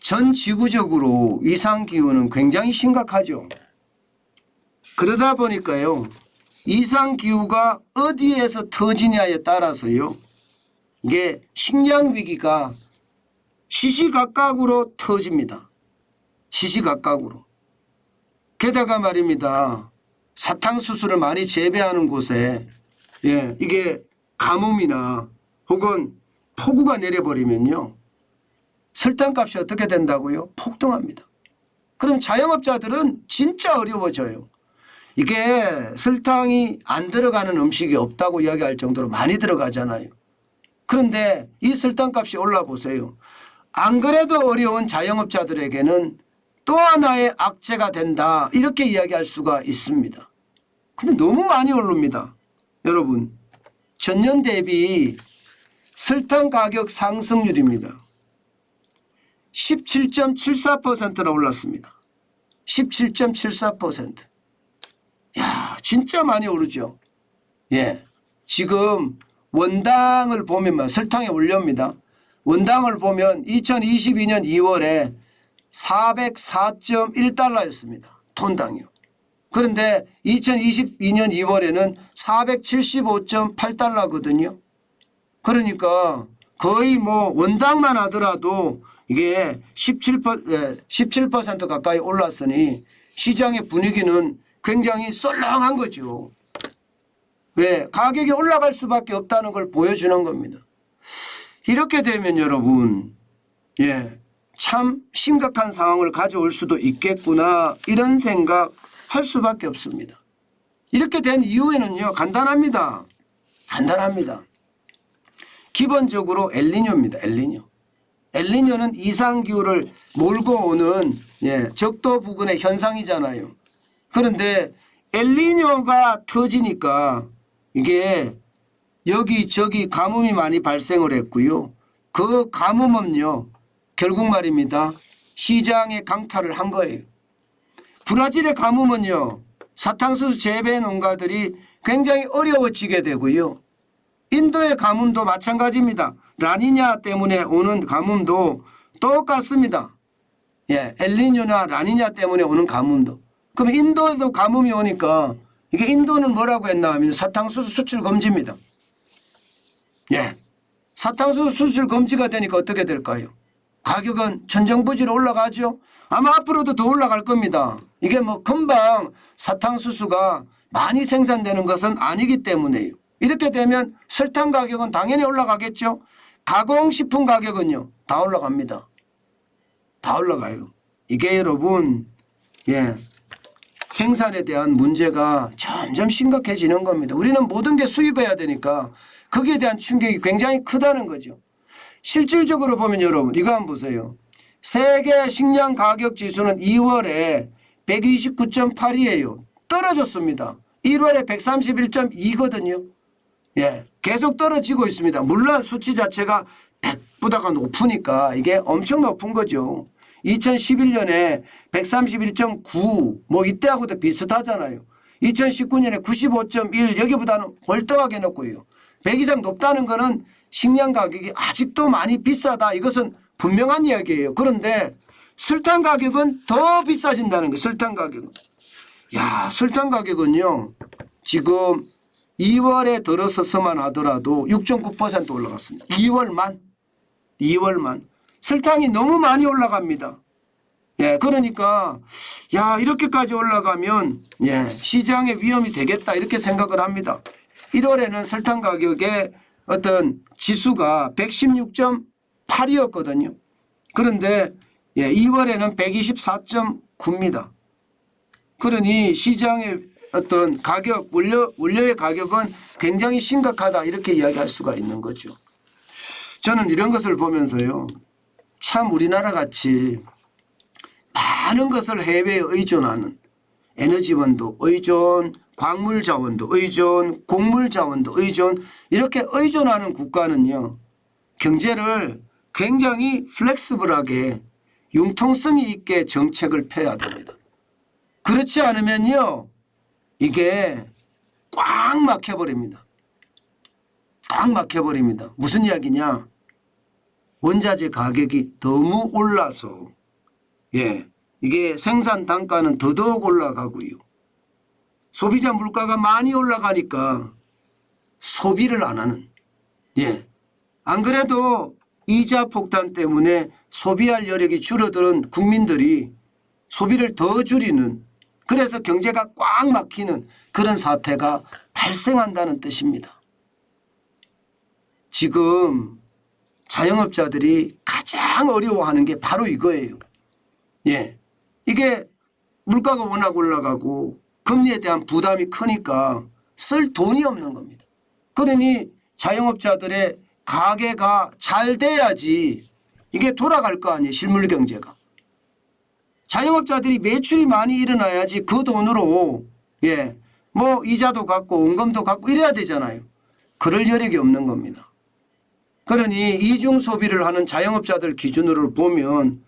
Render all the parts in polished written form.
전 지구적으로 이상기후는 굉장히 심각하죠. 그러다 보니까요. 이상기후가 어디에서 터지냐에 따라서요. 이게 식량 위기가 시시각각으로 터집니다. 시시각각으로. 게다가 말입니다. 사탕수수를 많이 재배하는 곳에 이게 가뭄이나 혹은 폭우가 내려버리면요. 설탕값이 어떻게 된다고요? 폭등합니다. 그럼 자영업자들은 진짜 어려워져요. 이게 설탕이 안 들어가는 음식이 없다고 이야기할 정도로 많이 들어가잖아요. 그런데 이 설탕값이 올라보세요. 안 그래도 어려운 자영업자들에게는 또 하나의 악재가 된다. 이렇게 이야기할 수가 있습니다. 근데 너무 많이 오릅니다. 여러분, 전년 대비 설탕 가격 상승률입니다. 17.74%나 올랐습니다. 17.74%. 야, 진짜 많이 오르죠. 예. 지금 원당을 보면 설탕이 올려옵니다. 원당을 보면 2022년 2월에 404.1달러였습니다. 톤당이요. 그런데 2022년 2월에는 475.8달러거든요. 그러니까 거의 뭐 원당만 하더라도 이게 17% 가까이 올랐으니 시장의 분위기는 굉장히 썰렁한 거죠. 왜? 가격이 올라갈 수밖에 없다는 걸 보여주는 겁니다. 이렇게 되면 여러분, 참 심각한 상황을 가져올 수도 있겠구나 이런 생각 할 수밖에 없습니다. 이렇게 된 이유에는요. 간단합니다. 간단합니다. 기본적으로 엘니뇨입니다. 엘니뇨. 엘니뇨는 이상기후를 몰고 오는 적도 부근의 현상이잖아요. 그런데 엘니뇨가 터지니까 이게 여기저기 가뭄이 많이 발생을 했고요. 그 가뭄은요. 결국 말입니다. 시장에 강탈을 한 거예요. 브라질의 가뭄은요. 사탕수수 재배 농가들이 굉장히 어려워지게 되고요. 인도의 가뭄도 마찬가지입니다. 라니냐 때문에 오는 가뭄도 똑같습니다. 엘니뇨나 라니냐 때문에 오는 가뭄도. 그럼 인도에도 가뭄이 오니까 이게 인도는 뭐라고 했나 하면 사탕수수 수출 금지입니다. 사탕수수 수출 금지가 되니까 어떻게 될까요? 가격은 천정부지로 올라가죠. 아마 앞으로도 더 올라갈 겁니다. 이게 뭐 금방 사탕수수가 많이 생산되는 것은 아니기 때문에요. 이렇게 되면 설탕 가격은 당연히 올라가겠죠. 가공식품 가격은요. 다 올라갑니다. 다 올라가요. 이게 여러분 생산에 대한 문제가 점점 심각해지는 겁니다. 우리는 모든 게 수입해야 되니까 거기에 대한 충격이 굉장히 크다는 거죠. 실질적으로 보면 여러분 이거 한번 보세요. 세계 식량 가격 지수는 2월에 129.8이에요. 떨어졌습니다. 1월에 131.2거든요. 계속 떨어지고 있습니다. 물론 수치 자체가 100보다가 높으니까 이게 엄청 높은 거죠. 2011년에 131.9 뭐 이때하고도 비슷하잖아요. 2019년에 95.1 여기보다는 월등하게 높고요. 100 이상 높다는 거는 식량 가격이 아직도 많이 비싸다. 이것은 분명한 이야기예요. 그런데 설탕 가격은 더 비싸진다는 거예요. 설탕 가격은. 설탕 가격은요. 지금 2월에 들어서서만 하더라도 6.9% 올라갔습니다. 2월만. 설탕이 너무 많이 올라갑니다. 그러니까 이렇게까지 올라가면 시장의 위험이 되겠다 이렇게 생각을 합니다. 1월에는 설탕 가격의 어떤 지수가 116.8이었거든요. 그런데 2월에는 124.9입니다. 그러니 시장의 어떤 가격, 원료의 가격은 굉장히 심각하다 이렇게 이야기할 수가 있는 거죠. 저는 이런 것을 보면서요. 참 우리나라 같이 많은 것을 해외에 의존하는 에너지원도 의존, 광물 자원도 의존, 곡물 자원도 의존 이렇게 의존하는 국가는요. 경제를 굉장히 플렉시블하게 융통성이 있게 정책을 펴야 됩니다. 그렇지 않으면요. 이게 꽉 막혀버립니다. 꽉 막혀버립니다. 무슨 이야기냐. 원자재 가격이 너무 올라서 이게 생산 단가는 더더욱 올라가고요. 소비자 물가가 많이 올라가니까 소비를 안 하는. 안 그래도 이자 폭탄 때문에 소비할 여력이 줄어드는 국민들이 소비를 더 줄이는, 그래서 경제가 꽉 막히는 그런 사태가 발생한다는 뜻입니다. 지금 자영업자들이 가장 어려워하는 게 바로 이거예요. 이게 물가가 워낙 올라가고 금리에 대한 부담이 크니까 쓸 돈이 없는 겁니다. 그러니 자영업자들의 가게가 잘 돼야지 이게 돌아갈 거 아니에요. 실물 경제가. 자영업자들이 매출이 많이 일어나야지 그 돈으로 뭐 이자도 갚고 원금도 갚고 이래야 되잖아요. 그럴 여력이 없는 겁니다. 그러니 이중 소비를 하는 자영업자들 기준으로 보면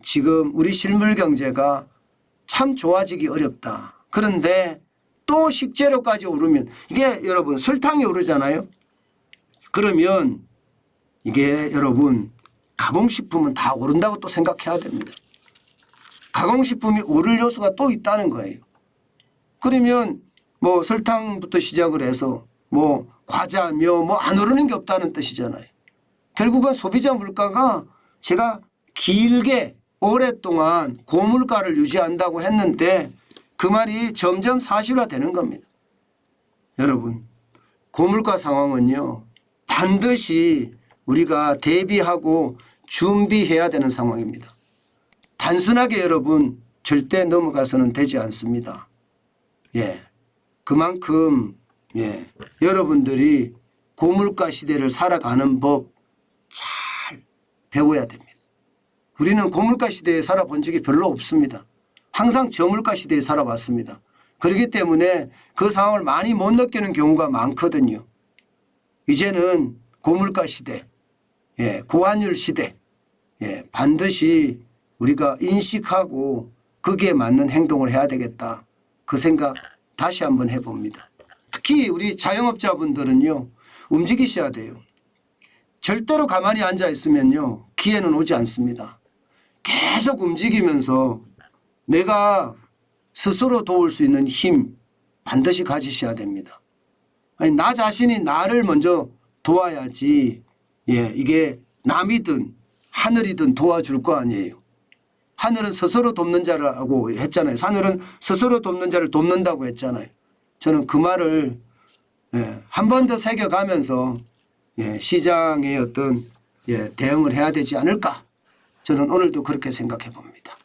지금 우리 실물 경제가 참 좋아지기 어렵다. 그런데 또 식재료까지 오르면 이게 여러분 설탕이 오르잖아요. 그러면 이게 여러분 가공식품은 다 오른다고 또 생각해야 됩니다. 가공식품이 오를 요소가 또 있다는 거예요. 그러면 뭐 설탕부터 시작을 해서 뭐 과자, 며 뭐 안 오르는 게 없다는 뜻이잖아요. 결국은 소비자 물가가 제가 길게 오랫동안 고물가를 유지한다고 했는데 그 말이 점점 사실화되는 겁니다. 여러분 고물가 상황은요 반드시 우리가 대비하고 준비해야 되는 상황입니다. 단순하게 여러분 절대 넘어가서는 되지 않습니다. 그만큼 여러분들이 고물가 시대를 살아가는 법 잘 배워야 됩니다. 우리는 고물가 시대에 살아본 적이 별로 없습니다. 항상 저물가 시대에 살아왔습니다. 그렇기 때문에 그 상황을 많이 못 느끼는 경우가 많거든요. 이제는 고물가 시대, 고환율 시대 반드시 우리가 인식하고 거기에 맞는 행동을 해야 되겠다. 그 생각 다시 한번 해봅니다. 특히 우리 자영업자분들은요. 움직이셔야 돼요. 절대로 가만히 앉아 있으면요. 기회는 오지 않습니다. 계속 움직이면서 내가 스스로 도울 수 있는 힘 반드시 가지셔야 됩니다. 아니, 나 자신이 나를 먼저 도와야지 이게 남이든 하늘이든 도와줄 거 아니에요. 하늘은 스스로 돕는 자라고 했잖아요. 하늘은 스스로 돕는 자를 돕는다고 했잖아요. 저는 그 말을 한 번 더 새겨가면서 시장의 어떤 대응을 해야 되지 않을까. 저는 오늘도 그렇게 생각해 봅니다.